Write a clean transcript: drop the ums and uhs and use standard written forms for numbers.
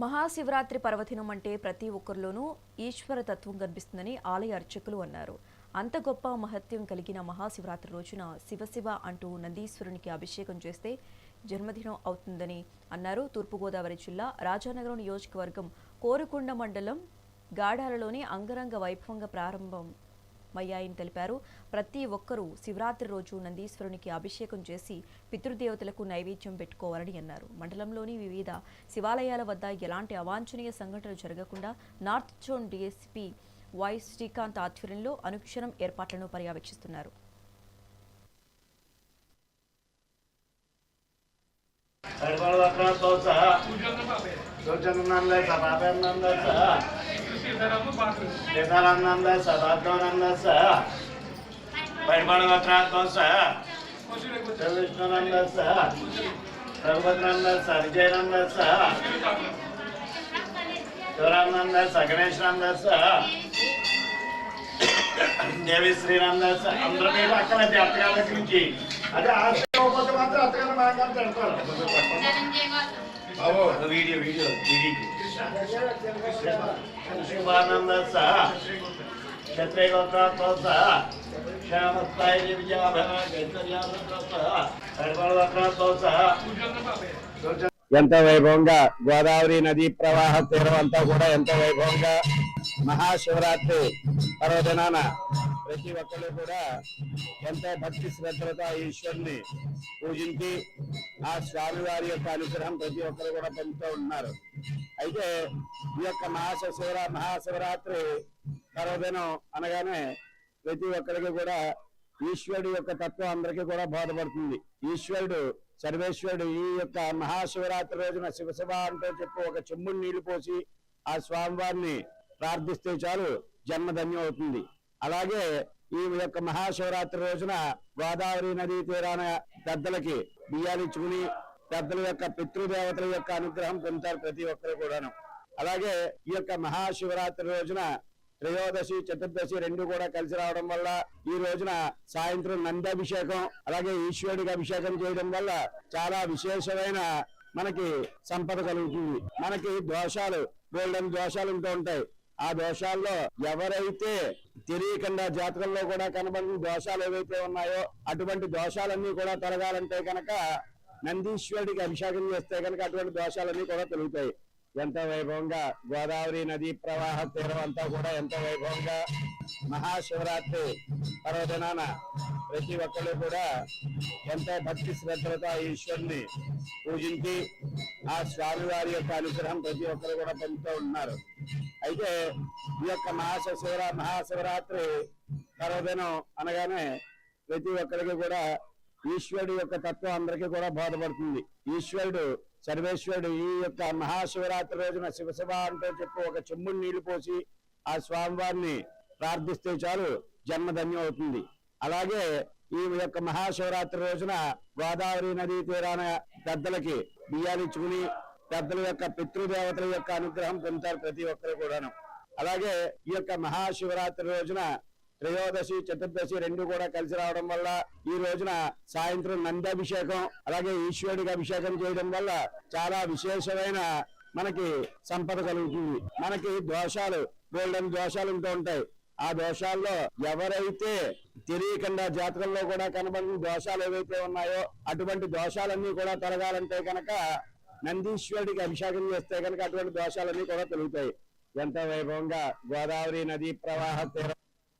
మహాశివరాత్రి పర్వదినం అంటే ప్రతి ఒక్కరిలోనూ ఈశ్వర తత్వం కనిపిస్తుందని ఆలయ అర్చకులు అన్నారు. అంత గొప్ప మహత్యం కలిగిన మహాశివరాత్రి రోజున శివశివ అంటూ నందీశ్వరునికి అభిషేకం చేస్తే జన్మదినం అవుతుందని అన్నారు. తూర్పుగోదావరి జిల్లా రాజానగరం నియోజకవర్గం కోరుకొండ మండలం గాడాలలోని అంగరంగ వైభవంగా ప్రారంభమయ్యాయని తెలిపారు. ప్రతి ఒక్కరూ శివరాత్రి రోజు నందీశ్వరునికి అభిషేకం చేసి పితృదేవతలకు నైవేద్యం పెట్టుకోవాలని అన్నారు. మండలంలోని వివిధ శివాలయాల వద్ద ఎలాంటి అవాంఛనీయ సంఘటనలు జరగకుండా north zone DSP why Srikanth ఆధ్వర్యంలో అనుక్షణం ఏర్పాట్లను పర్యవేక్షిస్తున్నారు. దేవి శ్రీరామదాస్ అందరూ మీరు అక్కడ అత్తగారి దగ్గర నుంచి అదే ఆశపోతే మాత్రం అత్తగారు బాగా పెడతారు. వీడియో వీడియో శివానంద సహ క్షత్రియ గోత్రాత్మ సహ శ్యామస్థాయి విజయాభరణ సహ ఎంతో వైభవంగా గోదావరి నదీ ప్రవాహ తీరం అంతా కూడా ఎంతో వైభవంగా మహాశివరాత్రి పర్వదినాన ప్రతి ఒక్కరు కూడా ఎంతో భక్తి శ్రద్ధలతో ఆ ఈశ్వరుని పూజించి ఆ స్వామివారి యొక్క అనుగ్రహం ప్రతి ఒక్కరు కూడా పొందుతూ ఉన్నారు. అయితే ఈ యొక్క మహాశివరాత్రి పర్వదినం అనగానే ప్రతి ఒక్కరికి కూడా ఈశ్వరుడు యొక్క తత్వం అందరికీ కూడా బోధపడుతుంది. ఈశ్వరుడు సర్వేశ్వరుడు ఈ యొక్క మహాశివరాత్రి రోజున శివశివ అంటూ చెప్పి ఒక చెంబుడు నీళ్లు పోసి ఆ స్వామివారిని ప్రార్థిస్తే చాలు జన్మధన్యం అవుతుంది. అలాగే ఈ యొక్క మహాశివరాత్రి రోజున గోదావరి నదీ తీరాన పెద్దలకి బియ్యాలు ఇచ్చుకుని పెద్దల యొక్క పితృదేవతల యొక్క అనుగ్రహం పొందుతారు ప్రతి ఒక్కరు కూడాను. అలాగే ఈ యొక్క మహాశివరాత్రి రోజున త్రయోదశి చతుర్దశి రెండు కూడా కలిసి రావడం వల్ల ఈ రోజున సాయంత్రం నందాభిషేకం అలాగే ఈశ్వరుడికి అభిషేకం చేయడం వల్ల చాలా విశేషమైన మనకి సంపద కలుగుతుంది. మనకి దోషాలు గోల్డెన్ దోషాలు ఉంటూ ఉంటాయి. ఆ దోషాల్లో ఎవరైతే తెలియకుండా జాతకంలో కూడా కనబడిన దోషాలు ఏవైతే ఉన్నాయో అటువంటి దోషాలన్నీ కూడా తొలగాలంటే కనుక నందీశ్వరుడికి అభిషేకం చేస్తే కనుక అటువంటి దోషాలన్నీ కూడా తొలుగుతాయి. ఎంతో వైభవంగా గోదావరి నదీ ప్రవాహ తీరం అంతా కూడా ఎంతో వైభవంగా మహాశివరాత్రి పర్వదినాన ప్రతి ఒక్కరు కూడా ఎంతో భక్తి శ్రద్ధలతో ఆ ఈశ్వరుని పూజించి ఆ స్వామివారి యొక్క అనుగ్రహం ప్రతి ఒక్కరు కూడా పొందుతూ ఉన్నారు. అయితే ఈ యొక్క మహాశివరాత్రి పర్వదినం అనగానే ప్రతి ఒక్కరికి కూడా ఈశ్వరుడు యొక్క తత్వం అందరికీ కూడా బోధపడుతుంది. ఈశ్వరుడు సర్వేశ్వరుడు ఈ యొక్క మహాశివరాత్రి రోజున శివశివ అంటూ చెప్పి ఒక చెంబుడు నీళ్లు పోసి ఆ స్వామివారిని ప్రార్థిస్తే చాలు జన్మధన్యం అవుతుంది. అలాగే ఈ యొక్క మహాశివరాత్రి రోజున గోదావరి నదీ తీరాన పెద్దలకి బియ్యాలు ఇచ్చుకుని పెద్దల యొక్క పితృదేవతల యొక్క అనుగ్రహం పొందుతారు ప్రతి ఒక్కరు కూడాను. అలాగే ఈ యొక్క మహాశివరాత్రి రోజున త్రయోదశి చతుర్దశి రెండు కూడా కలిసి రావడం వల్ల ఈ రోజున సాయంత్రం నందాభిషేకం అలాగే ఈశ్వరుడికి అభిషేకం చేయడం వల్ల చాలా విశేషమైన మనకి సంపద కలుగుతుంది. మనకి దోషాలు గోల్డెన్ దోషాలు ఉంటూ ఉంటాయి. ఆ దోషాల్లో ఎవరైతే తెలియకుండా జాతకంలో కూడా కనబడిన దోషాలు ఏవైతే ఉన్నాయో అటువంటి దోషాలన్నీ కూడా తొలగాలంటే కనుక నందీశ్వరుడికి అభిషేకం చేస్తే కనుక అటువంటి దోషాలన్నీ కూడా తొలుగుతాయి. ఎంతో వైభవంగా గోదావరి నదీ ప్రవాహ తీరం